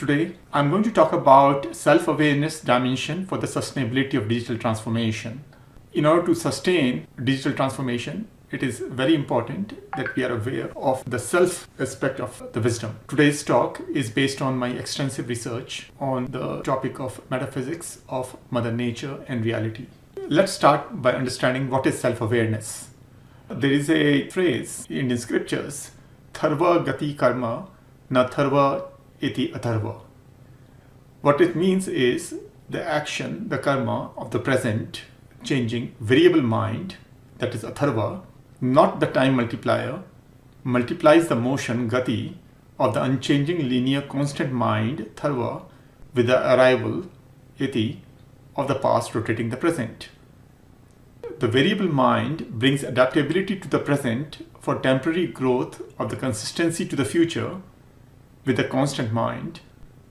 Today, I'm going to talk about self-awareness dimension for the sustainability of digital transformation. In order to sustain digital transformation, it is very important that we are aware of the self aspect of the wisdom. Today's talk is based on my extensive research on the topic of metaphysics of Mother Nature and reality. Let's start by understanding what is self-awareness. There is a phrase in the scriptures, Tharva Gati Karma, Na Tharva Iti Atharva. What it means is the action, the karma of the present, changing, variable mind, that is Atharva, not the time multiplier, multiplies the motion, Gati, of the unchanging linear constant mind, Tharva, with the arrival, Iti, of the past rotating the present. The variable mind brings adaptability to the present for temporary growth of the consistency to the future with the constant mind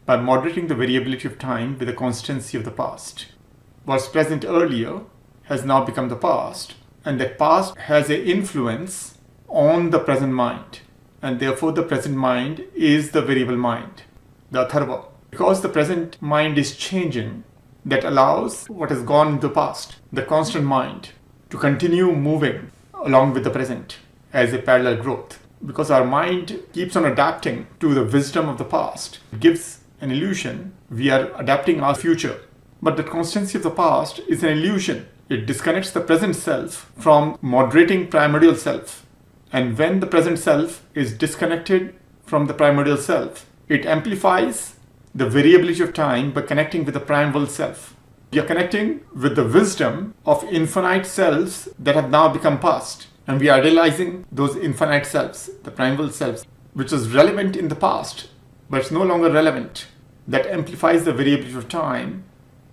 by moderating the variability of time with the constancy of the past. What's present earlier has now become the past, and that past has an influence on the present mind, and therefore the present mind is the variable mind, the Atharva. Because the present mind is changing, that allows what has gone in the past, the constant mind, to continue moving along with the present as a parallel growth. Because our mind keeps on adapting to the wisdom of the past, it gives an illusion we are adapting our future. But the constancy of the past is an illusion. It disconnects the present self from moderating primordial self. And when the present self is disconnected from the primordial self, it amplifies the variability of time by connecting with the primal self. We are connecting with the wisdom of infinite selves that have now become past. And we are realizing those infinite selves, the primal selves, which was relevant in the past, but it's no longer relevant. That amplifies the variability of time,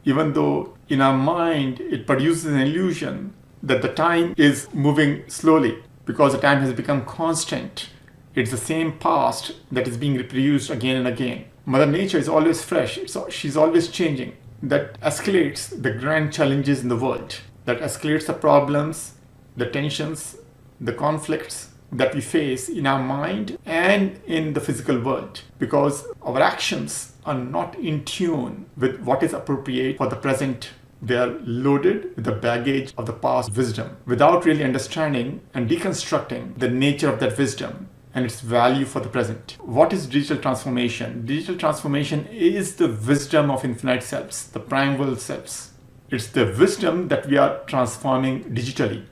even though in our mind it produces an illusion that the time is moving slowly because the time has become constant. It's the same past that is being reproduced again and again. Mother Nature is always fresh. She's always changing. That escalates the grand challenges in the world. That escalates the problems, the tensions, the conflicts that we face in our mind and in the physical world, because our actions are not in tune with what is appropriate for the present. They are loaded with the baggage of the past wisdom without really understanding and deconstructing the nature of that wisdom and its value for the present. What is digital transformation? Digital transformation is the wisdom of infinite selves, the primal selves. It's the wisdom that we are transforming digitally.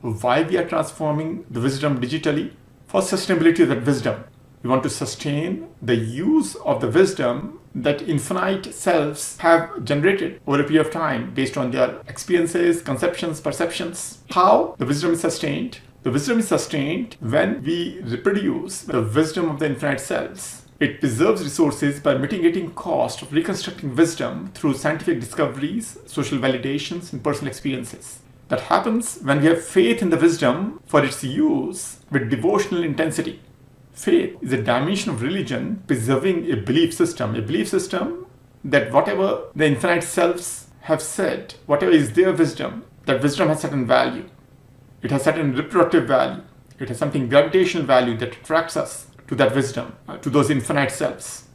Why we are transforming the wisdom digitally? For sustainability of that wisdom. We want to sustain the use of the wisdom that infinite selves have generated over a period of time based on their experiences, conceptions, perceptions. How the wisdom is sustained? The wisdom is sustained when we reproduce the wisdom of the infinite selves. It preserves resources by mitigating cost of reconstructing wisdom through scientific discoveries, social validations, and personal experiences. That happens when we have faith in the wisdom for its use with devotional intensity. Faith is a dimension of religion preserving a belief system that whatever the infinite selves have said, whatever is their wisdom, that wisdom has certain value. It has certain reproductive value. It has something gravitational value that attracts us to that wisdom, to those infinite selves.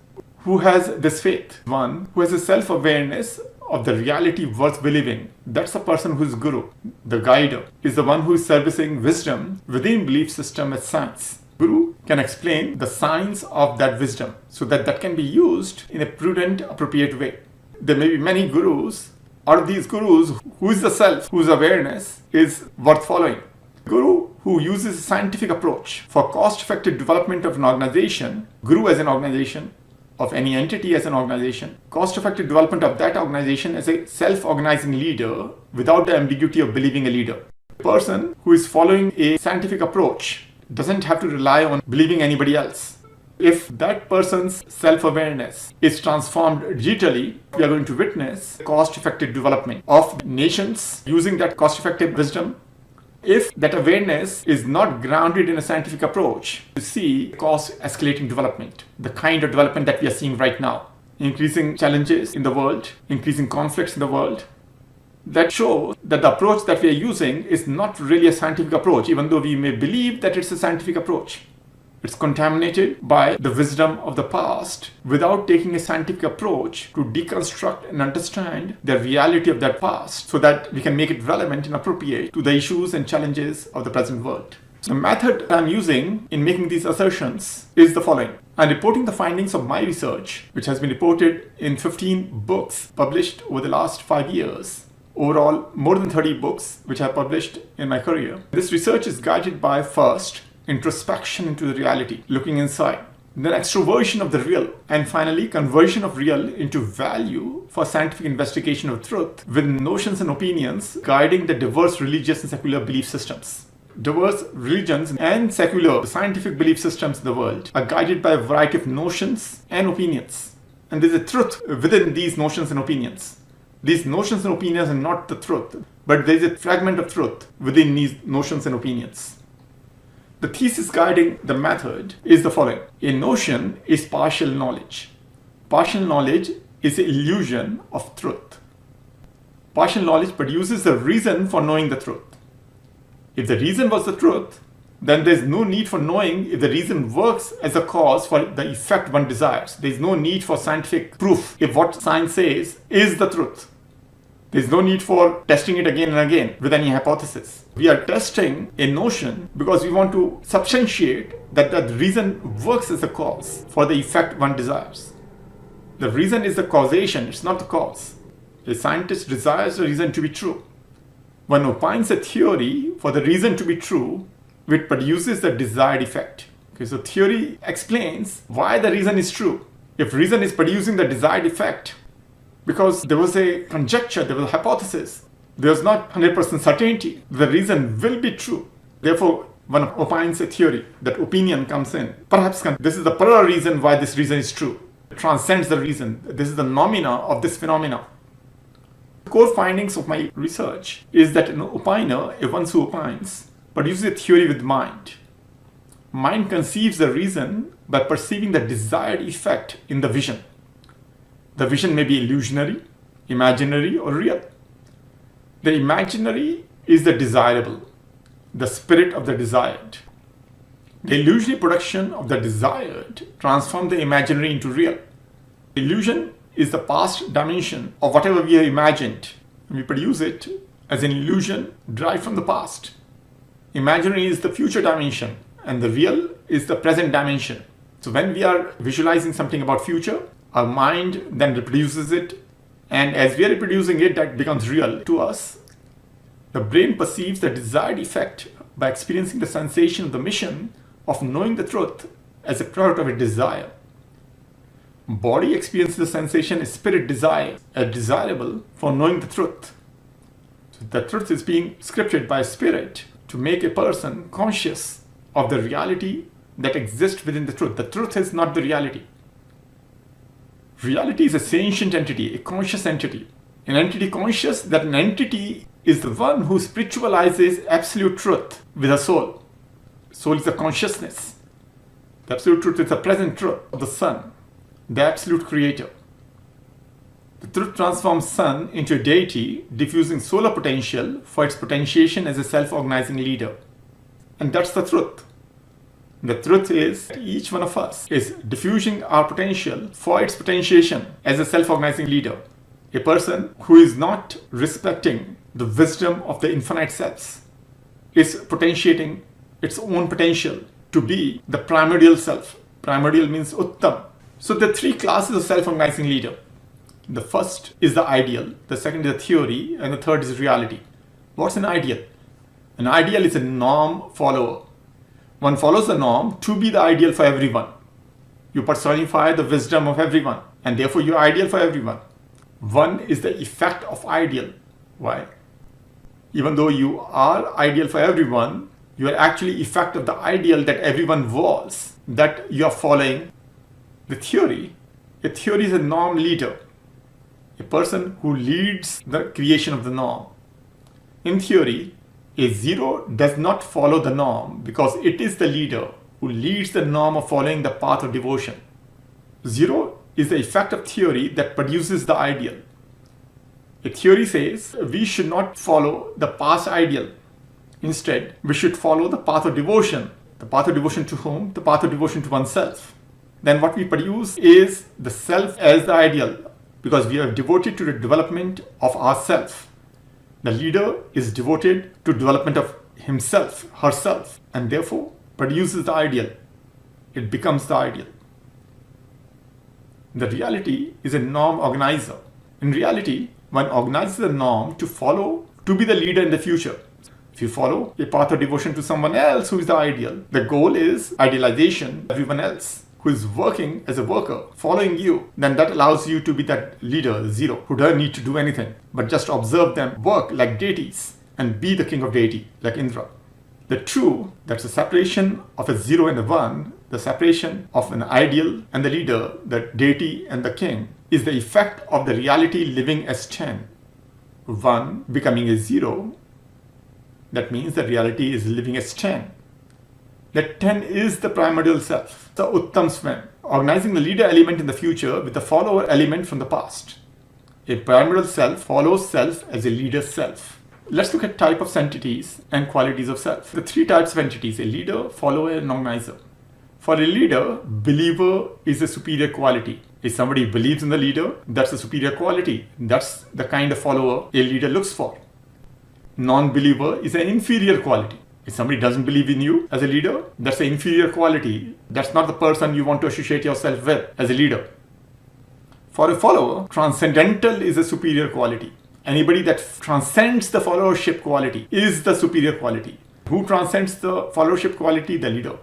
Who has this faith? One who has a self-awareness of the reality worth believing. That's the person who is guru. The guider is the one who is servicing wisdom within belief system as science. Guru can explain the science of that wisdom so that can be used in a prudent, appropriate way. There may be many gurus. Out of these gurus, who is the self whose awareness is worth following? Guru who uses a scientific approach for cost-effective development of an organization, guru as an organization, of any entity as an organization, cost-effective development of that organization as a self-organizing leader without the ambiguity of believing a leader. The person who is following a scientific approach doesn't have to rely on believing anybody else. If that person's self-awareness is transformed digitally, we are going to witness cost-effective development of nations using that cost-effective wisdom. If that awareness is not grounded in a scientific approach, you see cost-escalating development, the kind of development that we are seeing right now. Increasing challenges in the world, increasing conflicts in the world. That shows that the approach that we are using is not really a scientific approach, even though we may believe that it's a scientific approach. It's contaminated by the wisdom of the past without taking a scientific approach to deconstruct and understand the reality of that past so that we can make it relevant and appropriate to the issues and challenges of the present world. The method I'm using in making these assertions is the following. I'm reporting the findings of my research, which has been reported in 15 books published over the last 5 years. Overall, more than 30 books which I published in my career. This research is guided by, first, introspection into the reality, looking inside, then extroversion of the real, and finally conversion of real into value for scientific investigation of truth with notions and opinions guiding the diverse religious and secular belief systems. Diverse religions and secular scientific belief systems in the world are guided by a variety of notions and opinions. And there's a truth within these notions and opinions. These notions and opinions are not the truth, but there's a fragment of truth within these notions and opinions. The thesis guiding the method is the following. A notion is partial knowledge. Partial knowledge is an illusion of truth. Partial knowledge produces the reason for knowing the truth. If the reason was the truth, then there's no need for knowing if the reason works as a cause for the effect one desires. There's no need for scientific proof if what science says is the truth. There's no need for testing it again and again with any hypothesis. We are testing a notion because we want to substantiate that the reason works as a cause for the effect one desires. The reason is the causation, it's not the cause. A scientist desires the reason to be true. One opines a theory for the reason to be true, which produces the desired effect. Okay, so theory explains why the reason is true. If reason is producing the desired effect, because there was a conjecture, there was a hypothesis, there was not 100% certainty, the reason will be true. Therefore, one opines a theory, that opinion comes in. Perhaps this is the prior reason why this reason is true. It transcends the reason. This is the nomina of this phenomena. The core findings of my research is that an opiner, a one who opines, produces a theory with mind. Mind conceives the reason by perceiving the desired effect in the vision. The vision may be illusionary, imaginary, or real. The imaginary is the desirable, the spirit of the desired. The illusionary production of the desired transforms the imaginary into real. Illusion is the past dimension of whatever we have imagined. We produce it as an illusion derived from the past. Imaginary is the future dimension, and the real is the present dimension. So when we are visualizing something about future, our mind then reproduces it, and as we are reproducing it, that becomes real to us. The brain perceives the desired effect by experiencing the sensation of the mission of knowing the truth as a product of a desire. Body experiences the sensation a spirit desire, as desirable for knowing the truth. So the truth is being scripted by a spirit to make a person conscious of the reality that exists within the truth. The truth is not the reality. Reality is a sentient entity, a conscious entity. An entity conscious that an entity is the one who spiritualizes absolute truth with a soul. Soul is a consciousness. The absolute truth is the present truth of the sun, the absolute creator. The truth transforms sun into a deity, diffusing solar potential for its potentiation as a self-organizing leader. And that's the truth. The truth is that each one of us is diffusing our potential for its potentiation as a self-organizing leader. A person who is not respecting the wisdom of the infinite selves is potentiating its own potential to be the primordial self. Primordial means Uttam. So there are three classes of self-organizing leader. The first is the ideal, the second is the theory, and the third is reality. What's an ideal? An ideal is a norm follower. One follows the norm to be the ideal for everyone. You personify the wisdom of everyone, and therefore you are ideal for everyone. One is the effect of ideal. Why? Even though you are ideal for everyone, you are actually effect of the ideal that everyone was, that you are following. The theory. A theory is a norm leader, a person who leads the creation of the norm. In theory, a zero does not follow the norm because it is the leader who leads the norm of following the path of devotion. Zero is the effect of theory that produces the ideal. A theory says we should not follow the past ideal. Instead, we should follow the path of devotion The path of devotion to whom? The path of devotion to oneself. Then what we produce is the self as the ideal, because we are devoted to the development of ourself. The leader is devoted to development of himself, herself, and therefore produces the ideal. It becomes the ideal. The reality is a norm organizer. In reality, one organizes a norm to follow, to be the leader in the future. If you follow a path of devotion to someone else who is the ideal, the goal is idealization of everyone else who is working as a worker, following you, then that allows you to be that leader, the zero, who doesn't need to do anything, but just observe them work like deities and be the king of deity, like Indra. The true, that's the separation of a zero and a one, the separation of an ideal and the leader, the deity and the king, is the effect of the reality living as 10. One becoming a zero, that means the reality is living as 10. That 10 is the primordial self, the Uttam Swam, organizing the leader element in the future with the follower element from the past. A primordial self follows self as a leader self. Let's look at type of entities and qualities of self. The three types of entities: a leader, follower, and organizer. For a leader, believer is a superior quality. If somebody believes in the leader, that's a superior quality. That's the kind of follower a leader looks for. Non-believer is an inferior quality. If somebody doesn't believe in you as a leader, that's an inferior quality. That's not the person you want to associate yourself with as a leader. For a follower, transcendental is a superior quality. Anybody that transcends the followership quality is the superior quality. Who transcends the followership quality? The leader.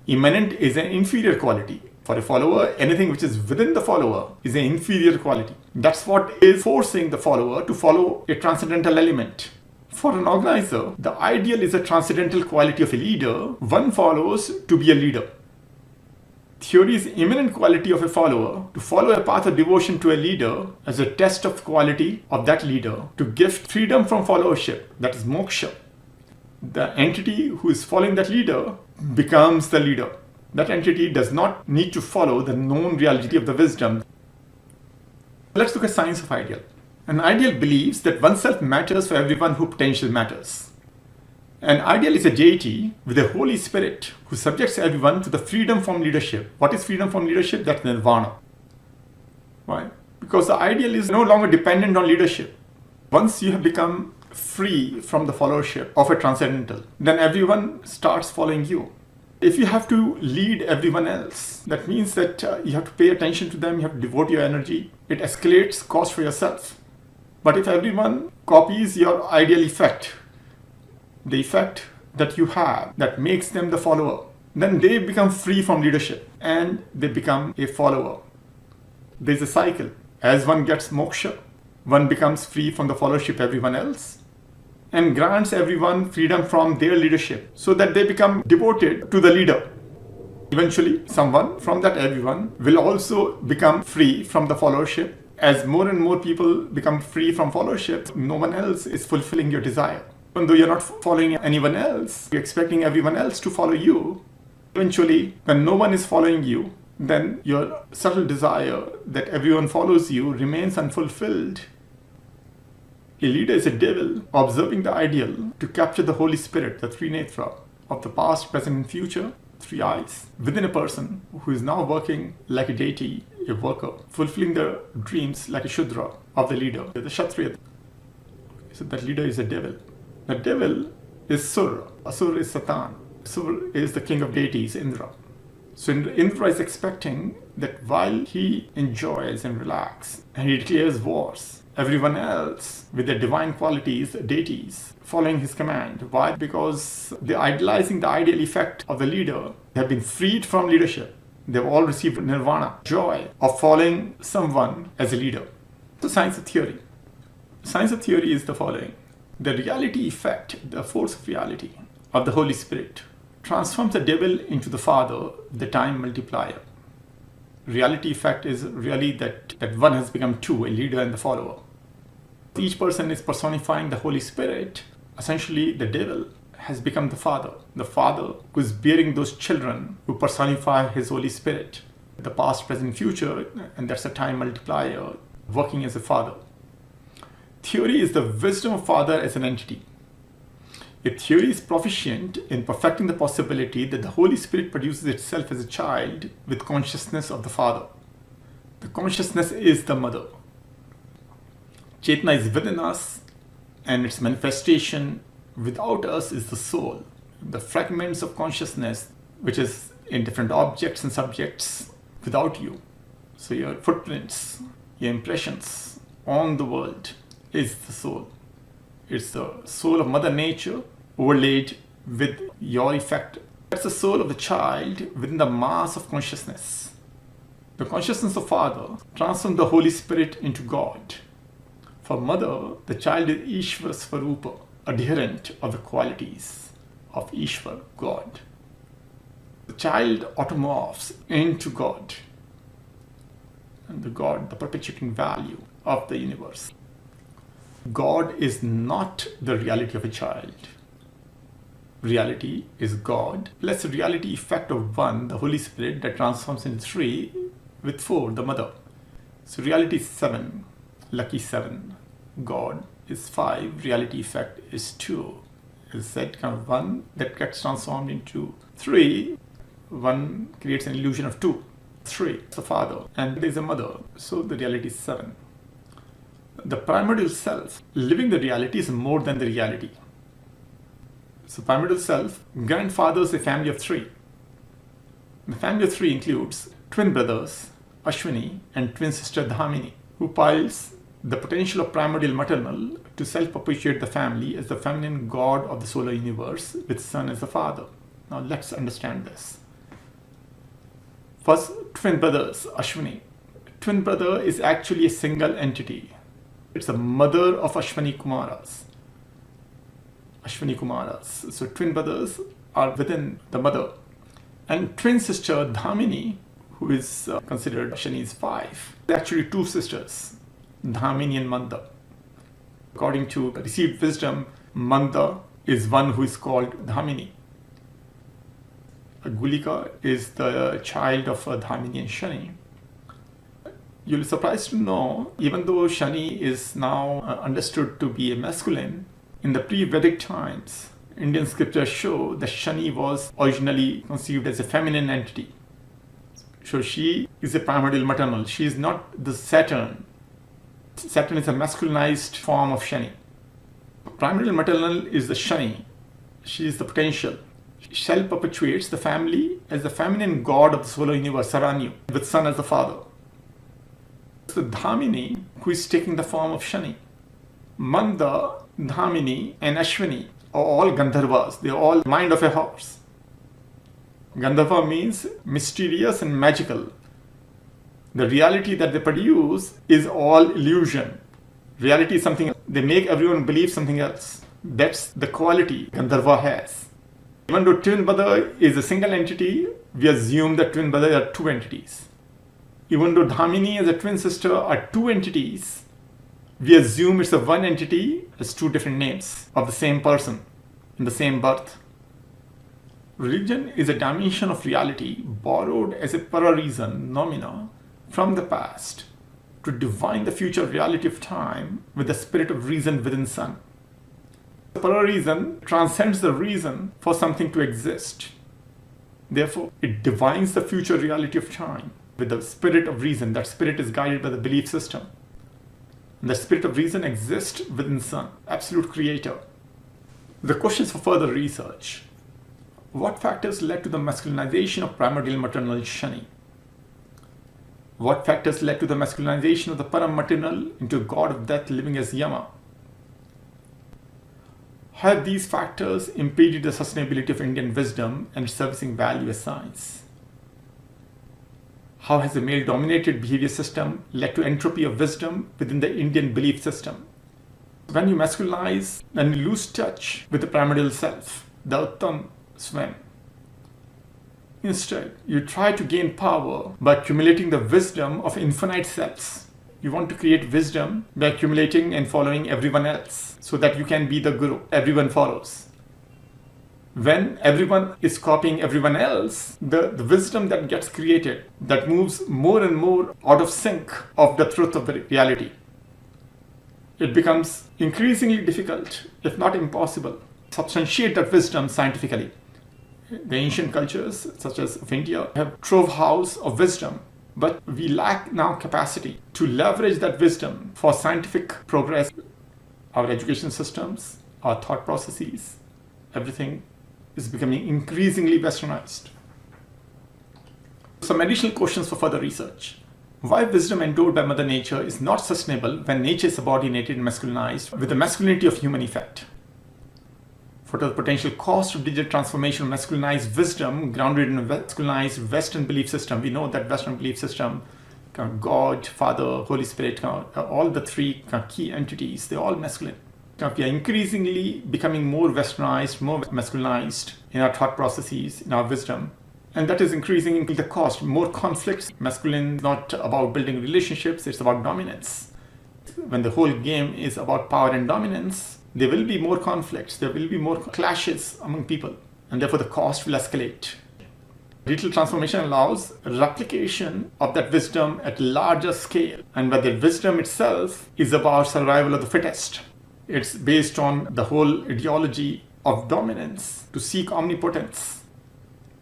Immanent is an inferior quality. For a follower, anything which is within the follower is an inferior quality. That's what is forcing the follower to follow a transcendental element. For an organizer, the ideal is a transcendental quality of a leader. One follows to be a leader. Theory is immanent quality of a follower, to follow a path of devotion to a leader as a test of quality of that leader, to gift freedom from followership, that is moksha. The entity who is following that leader becomes the leader. That entity does not need to follow the known reality of the wisdom. Let's look at science of ideal. An ideal believes that oneself matters for everyone who potential matters. An ideal is a deity with a Holy Spirit who subjects everyone to the freedom from leadership. What is freedom from leadership? That's nirvana. Why? Because the ideal is no longer dependent on leadership. Once you have become free from the followership of a transcendental, then everyone starts following you. If you have to lead everyone else, that means that you have to pay attention to them, you have to devote your energy. It escalates cost for yourself. But if everyone copies your ideal effect, the effect that you have that makes them the follower, then they become free from leadership and they become a follower. There's a cycle. As one gets moksha, one becomes free from the followership of everyone else and grants everyone freedom from their leadership so that they become devoted to the leader. Eventually, someone from that everyone will also become free from the followership. As more and more people become free from followership, no one else is fulfilling your desire. Even though you're not following anyone else, you're expecting everyone else to follow you. Eventually, when no one is following you, then your subtle desire that everyone follows you remains unfulfilled. A leader is a devil observing the ideal to capture the Holy Spirit, the Trinetra, of the past, present, and future, three eyes, within a person who is now working like a deity, a worker, fulfilling their dreams like a Shudra of the leader, the Kshatriya. So that leader is a devil. The devil is Sur. Asur is Satan. Sur is the king of deities, Indra. So Indra is expecting that while he enjoys and relaxes and he declares wars, everyone else with their divine qualities, deities, following his command. Why? Because they're idolizing the ideal effect of the leader. They have been freed from leadership. They've all received nirvana, joy of following someone as a leader. So science of theory. Science of theory is the following. The reality effect, the force of reality of the Holy Spirit transforms the devil into the Father, the time multiplier. Reality effect is really that one has become two, a leader and the follower. Each person is personifying the Holy Spirit. Essentially, the devil has become the Father who is bearing those children who personify his Holy Spirit. The past, present, future, and that's a time multiplier working as a father. Theory is the wisdom of Father as an entity. If theory is proficient in perfecting the possibility that the Holy Spirit produces itself as a child with consciousness of the Father. The consciousness is the mother. Chetna is within us, and its manifestation without us is the soul. The fragments of consciousness, which is in different objects and subjects without you. So your footprints, your impressions on the world is the soul. It's the soul of Mother Nature overlaid with your effect. That's the soul of the child within the mass of consciousness. The consciousness of Father transforms the Holy Spirit into God. For Mother, the child is Ishvara Svarupa, adherent of the qualities of Ishvara, God. The child automorphs into God, and the God, the perpetuating value of the universe. God is not the reality of a child. Reality is God, plus the reality effect of one, the Holy Spirit, that transforms into three, with four, the mother. So reality is 7, lucky 7. God is 5, reality effect is 2. Is that kind of 1 that gets transformed into 3, 1 creates an illusion of 2. 3, the Father, and there is a mother, so the reality is 7. The primordial self, living the reality, is more than the reality. So primordial self grandfathers a family of 3. The family of 3 includes twin brothers, Ashwini, and twin sister Dhamini, who piles the potential of primordial maternal to self-perpetuate the family as the feminine god of the solar universe, with Sun as the father. Now let's understand this. First, twin brothers, Ashwini. Twin brother is actually a single entity. It's the mother of Ashwini Kumaras. Ashwini Kumaras. So twin brothers are within the mother. And twin sister Dhamini, who is considered Shani's 5. They're actually 2 sisters, Dhamini and Manda. According to received wisdom, Manda is one who is called Dhamini. Gulika is the child of Dhamini and Shani. You'll be surprised to know, even though Shani is now understood to be a masculine, in the pre-Vedic times, Indian scriptures show that Shani was originally conceived as a feminine entity. So she is a primordial maternal. She is not the Saturn. Saturn is a masculinized form of Shani. Primordial maternal is the Shani. She is the potential. She perpetuates the family as the feminine god of the solar universe, Saranyu, with Sun as the father. So Dhamini, who is taking the form of Shani. Manda, Dhamini, and Ashwini are all Gandharvas. They are all mind of a horse. Gandharva means mysterious and magical. The reality that they produce is all illusion. Reality is something, they make everyone believe something else. That's the quality Gandharva has. Even though twin brother is a single entity, we assume that twin brother are 2 entities. Even though Dhamini and the twin sister are 2 entities, we assume it's a one entity as 2 different names of the same person in the same birth. Religion is a dimension of reality borrowed as a para-reason nomina from the past to divine the future reality of time with the spirit of reason within Sun. The para-reason transcends the reason for something to exist. Therefore, it divines the future reality of time with the spirit of reason. That spirit is guided by the belief system. And the spirit of reason exists within Sun, absolute creator. The questions for further research. What factors led to the masculinization of primordial maternal Shani? What factors led to the masculinization of the param maternal into a god of death living as Yama? Have these factors impeded the sustainability of Indian wisdom and its servicing value as science? How has the male-dominated behavior system led to entropy of wisdom within the Indian belief system? When you masculinize, then you lose touch with the primordial self, the Uttam Swam. Instead, you try to gain power by accumulating the wisdom of infinite selves. You want to create wisdom by accumulating and following everyone else so that you can be the guru everyone follows. When everyone is copying everyone else, the wisdom that gets created, that moves more and more out of sync of the truth of the reality. It becomes increasingly difficult, if not impossible, substantiate that wisdom scientifically. The ancient cultures, such as of India, have trove house of wisdom, but we lack now capacity to leverage that wisdom for scientific progress. Our education systems, our thought processes, everything is becoming increasingly westernized. Some additional questions for further research. Why wisdom endowed by Mother Nature is not sustainable when nature is subordinated and masculinized with the masculinity of human effect? What are the potential costs of digital transformation of masculinized wisdom grounded in a masculinized Western belief system? We know that Western belief system, God, Father, Holy Spirit, all the three key entities, they're all masculine. We are increasingly becoming more westernized, more masculinized in our thought processes, in our wisdom. And that is increasing the cost. More conflicts. Masculine is not about building relationships, it's about dominance. When the whole game is about power and dominance, there will be more conflicts, there will be more clashes among people, and therefore the cost will escalate. Digital transformation allows replication of that wisdom at larger scale, and where the wisdom itself is about survival of the fittest. It's based on the whole ideology of dominance to seek omnipotence.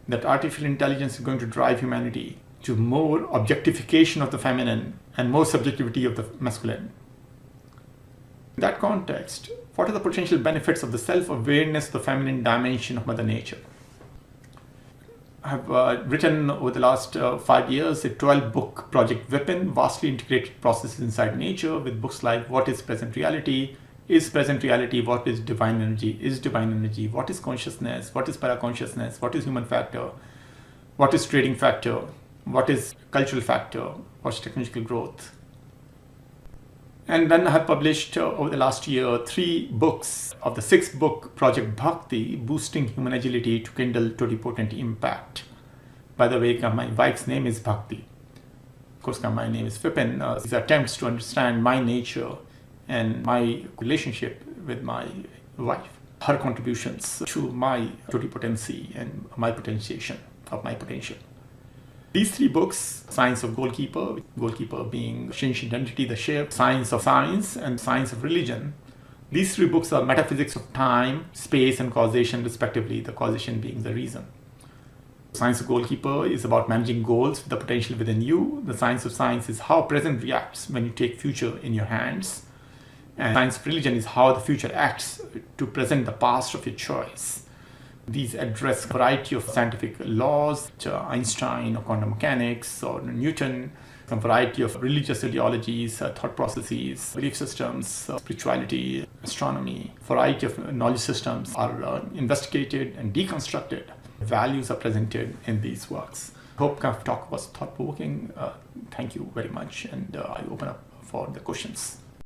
That artificial intelligence is going to drive humanity to more objectification of the feminine and more subjectivity of the masculine. In that context, what are the potential benefits of the self-awareness of the feminine dimension of Mother Nature? I have written over the last 5 years a 12-book project Vipin, vastly integrated processes inside nature, with books like What is Present Reality? Is present reality? What is divine energy? Is divine energy? What is consciousness? What is paraconsciousness? What is human factor? What is trading factor? What is cultural factor? What's technological growth? And then I have published over the last year 3 books of the 6-book project Bhakti, boosting human agility to kindle totipotent impact. By the way, my wife's name is Bhakti. Of course, my name is Vipin. These attempts to understand my nature and my relationship with my wife, her contributions to my totipotency and my potentiation of my potential. These 3 books, Science of Goalkeeper, Goalkeeper being Shinshi Identity, the shape, Science of Science, and Science of Religion. These 3 books are metaphysics of time, space, and causation, respectively, the causation being the reason. Science of Goalkeeper is about managing goals with the potential within you. The Science of Science is how present reacts when you take future in your hands. And Science of Religion is how the future acts to present the past of your choice. These address a variety of scientific laws, Einstein or quantum mechanics or Newton, a variety of religious ideologies, thought processes, belief systems, spirituality, astronomy. A variety of knowledge systems are investigated and deconstructed. Values are presented in these works. Hope talk was thought-provoking. Thank you very much, and I open up for the questions.